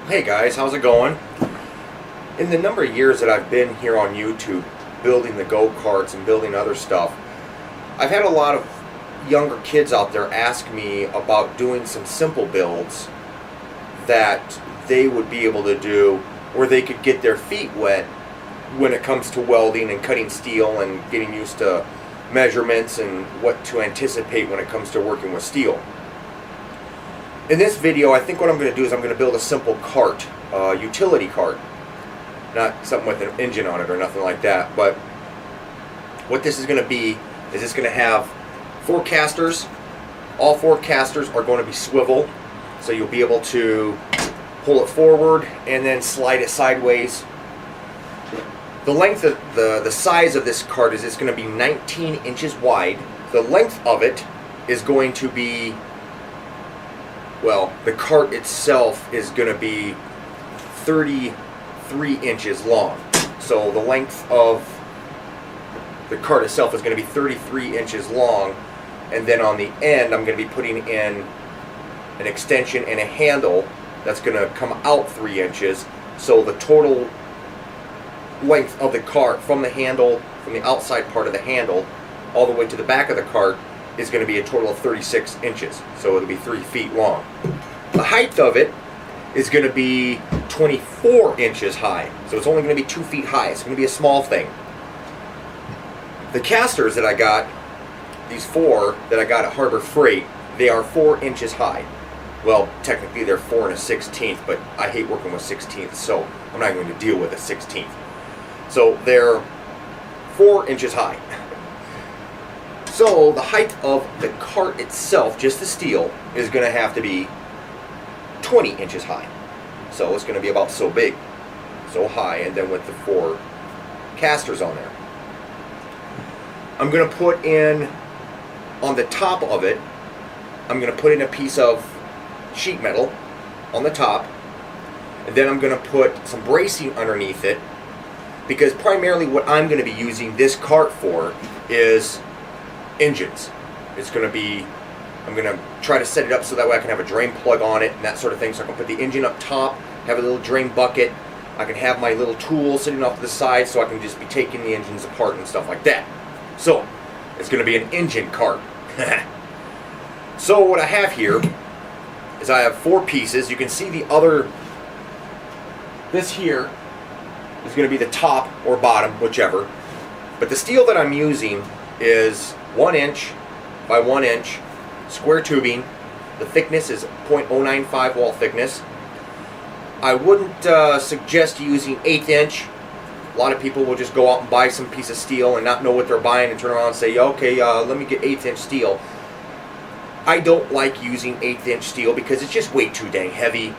Hey guys, how's it going? In the number of years that I've been here on YouTube building the go-karts and building other stuff, I've had a lot of younger kids out there ask me about doing some simple builds that they would be able to do where they could get their feet wet when it comes to welding and cutting steel and getting used to measurements and what to anticipate when it comes to working with steel. In this video, I think what I'm going to do is I'm going to build a simple cart, utility cart. Not something with an engine on it or nothing like that, but what this is going to be is it's going to have 4 casters. All 4 casters are going to be swivel, so you'll be able to pull it forward and then slide it sideways. The length of the size of this cart is it's going to be 19 inches wide. The length of it is going to be, well, the cart itself is going to be 33 inches long. So the length of the cart itself is going to be 33 inches long, and then on the end I'm going to be putting in an extension and a handle that's going to come out 3 inches. So the total length of the cart from the handle, from the outside part of the handle all the way to the back of the cart, is going to be a total of 36 inches. So it'll be 3 feet long. The height of it is going to be 24 inches high. So it's only going to be 2 feet high. It's going to be a small thing. The casters that I got, these 4 that I got at Harbor Freight, they are 4 inches high. Well, technically they're 4 1/16, but I hate working with 16ths, so I'm not going to deal with a 16th. So they're 4 inches high. So the height of the cart itself, just the steel, is going to have to be 20 inches high. So it's going to be about so big, so high, and then with the 4 casters on there. I'm going to put in, on the top of it, I'm going to put in a piece of sheet metal on the top, and then I'm going to put some bracing underneath it, because primarily what I'm going to be using this cart for is engines. It's going to be, I'm going to try to set it up so that way I can have a drain plug on it and that sort of thing. So I can put the engine up top, have a little drain bucket. I can have my little tool sitting off to the side so I can just be taking the engines apart and stuff like that. So it's going to be an engine cart. So what I have here is I have 4 pieces. You can see the other, this here is going to be the top or bottom, whichever. But the steel that I'm using is 1 inch by 1 inch square tubing. The thickness is 0.095 wall thickness. I wouldn't suggest using 1/8 inch. A lot of people will just go out and buy some piece of steel and not know what they're buying and turn around and say, okay, let me get 1/8 inch steel. I don't like using 1/8 inch steel because it's just way too dang heavy.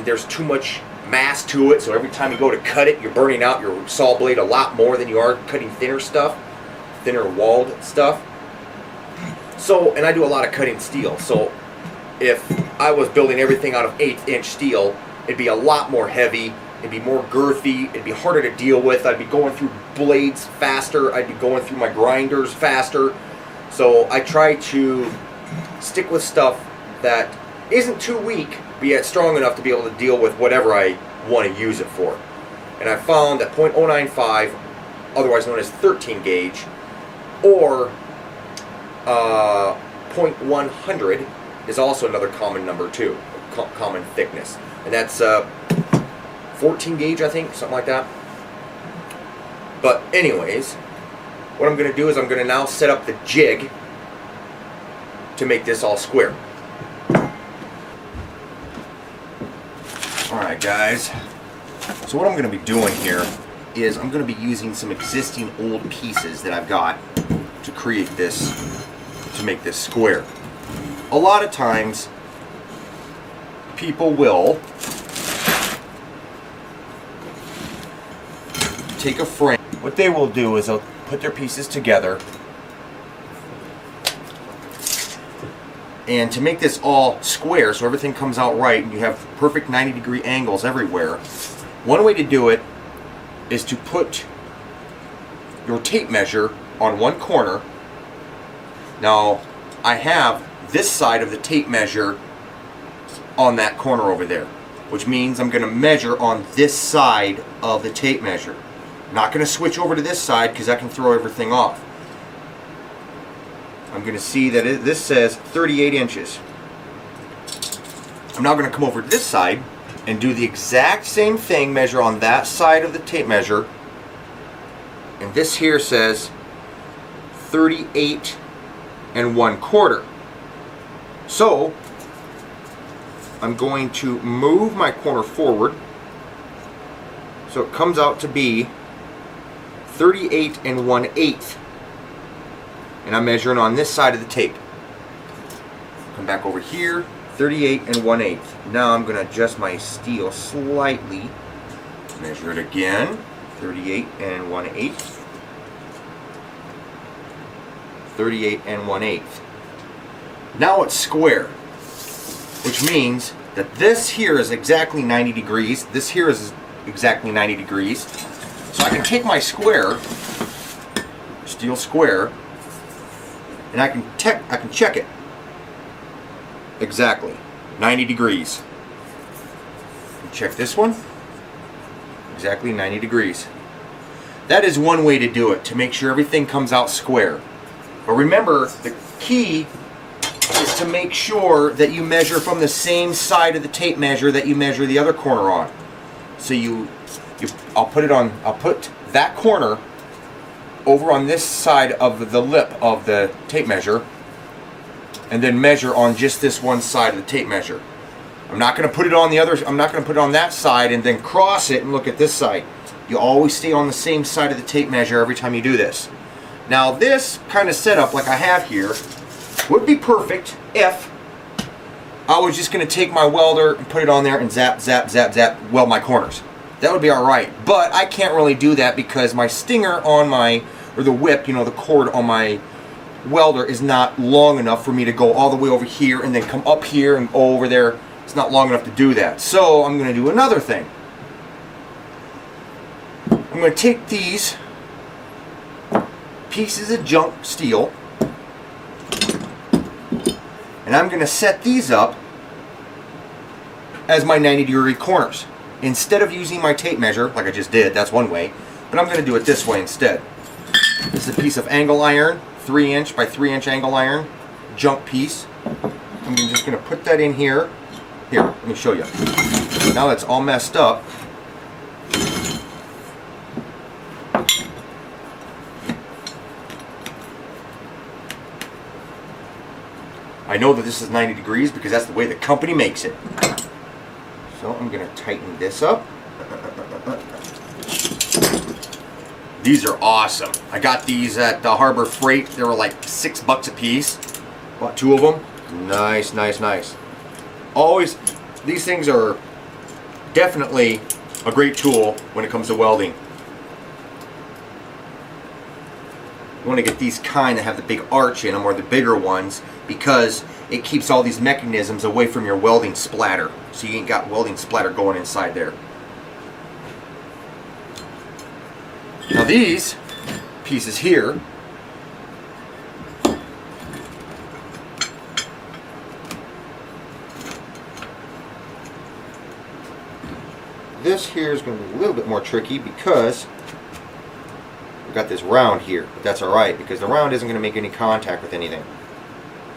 There's too much mass to it, so every time you go to cut it, you're burning out your saw blade a lot more than you are cutting thinner stuff. Thinner walled stuff. So, and I do a lot of cutting steel, so if I was building everything out of 1/8 inch steel, it'd be a lot more heavy, it'd be more girthy, it'd be harder to deal with, I'd be going through blades faster, I'd be going through my grinders faster. So I try to stick with stuff that isn't too weak, but yet strong enough to be able to deal with whatever I want to use it for. And I found that 0.095, otherwise known as 13 gauge, or 0.100 is also another common number too, common thickness, and that's 14 gauge, I think, something like that. But anyways, what I'm going to do is I'm going to now set up the jig to make this all square. Alright guys, so what I'm going to be doing here is I'm going to be using some existing old pieces that I've got to create this, to make this square. A lot of times people will take a frame. What they will do is they'll put their pieces together, and to make this all square so everything comes out right and you have perfect 90-degree angles everywhere, one way to do it is to put your tape measure on one corner. Now I have this side of the tape measure on that corner over there. which means I'm going to measure on this side of the tape measure. I'm not going to switch over to this side because that can throw everything off. I'm going to see that this says 38 inches. I'm now going to come over to this side and do the exact same thing, measure on that side of the tape measure, and this here says 38 1/4. So I'm going to move my corner forward so it comes out to be 38 1/8, and I'm measuring on this side of the tape. Come back over here, 38 1/8. Now I'm going to adjust my steel slightly, measure it again, 38 1/8, 38 1/8. Now it's square, which means that this here is exactly 90 degrees, this here is exactly 90 degrees. So I can take my square, steel square, and I can check it. Exactly 90 degrees. Check this one. Exactly 90 degrees. That is one way to do it, to make sure everything comes out square. But remember, the key is to make sure that you measure from the same side of the tape measure that you measure the other corner on. So I'll put that corner over on this side of the lip of the tape measure, and then measure on just this one side of the tape measure. I'm not going to put it on the other. I'm not going to put it on that side and then cross it and look at this side. You always stay on the same side of the tape measure every time you do this. Now this kind of setup like I have here would be perfect if I was just going to take my welder and put it on there and zap, zap, zap, zap, weld my corners. That would be alright. But I can't really do that because my stinger on my, or the whip, you know, the cord on my welder is not long enough for me to go all the way over here and then come up here and go over there. It's not long enough to do that. So I'm going to do another thing. I'm going to take these pieces of junk steel and I'm going to set these up as my 90-degree corners. Instead of using my tape measure, like I just did, that's one way, but I'm going to do it this way instead. This is a piece of angle iron, 3-inch by 3-inch angle iron, junk piece. I'm just going to put that in here. Here, let me show you. Now that's all messed up. I know that this is 90 degrees because that's the way the company makes it. So I'm going to tighten this up. These are awesome. I got these at the Harbor Freight. They were like $6 a piece. Bought 2 of them. Nice, nice, nice. Always, these things are definitely a great tool when it comes to welding. You want to get these kind that have the big arch in them, or the bigger ones, because it keeps all these mechanisms away from your welding splatter. So you ain't got welding splatter going inside there. Now these pieces here, this here is going to be a little bit more tricky because we've got this round here, but that's alright because the round isn't going to make any contact with anything.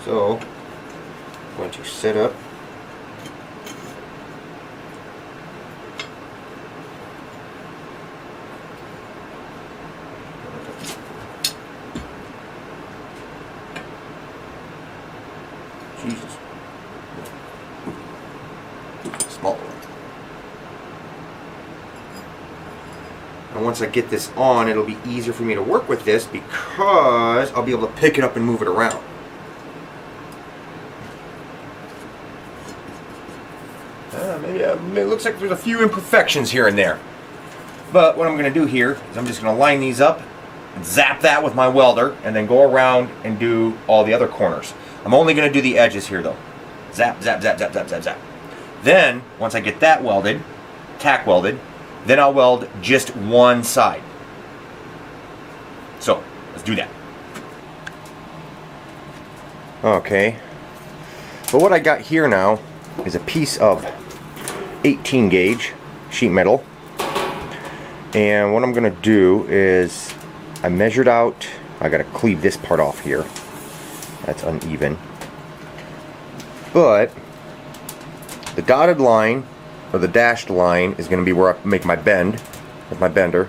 So I'm going to set up Jesus. Small one. And once I get this on, it'll be easier for me to work with this because I'll be able to pick it up and move it around. Maybe it looks like there's a few imperfections here and there. But what I'm going to do here is I'm just going to line these up and zap that with my welder and then go around and do all the other corners. I'm only going to do the edges here though. Zap, zap, zap, zap, zap, zap, zap. Then, once I get that welded, tack welded, then I'll weld just one side. So, let's do that. Okay. But what I got here now is a piece of 18 gauge sheet metal. And what I'm going to do is I measured out, I got to cleave this part off here. That's uneven. But the dotted line, or the dashed line, is going to be where I make my bend with my bender.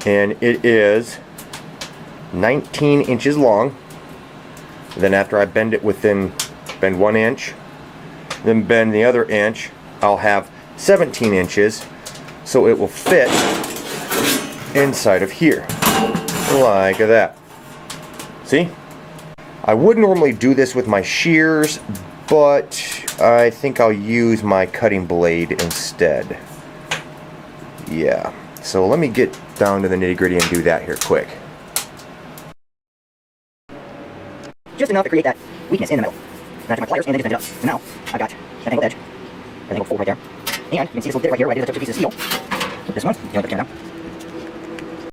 And it is 19 inches long. Then after I bend it bend 1 inch, then bend the other inch, I'll have 17 inches, so it will fit inside of here, like that. See? I would normally do this with my shears, but I think I'll use my cutting blade instead. Yeah, so let me get down to the nitty-gritty and do that here quick. Just enough to create that weakness in the middle. Then I took my pliers and then just bent it up. And now I've got that angled edge, that angled fold right there. And you can see this little bit right here where I did the two pieces of steel. This one, you know, put the camera down.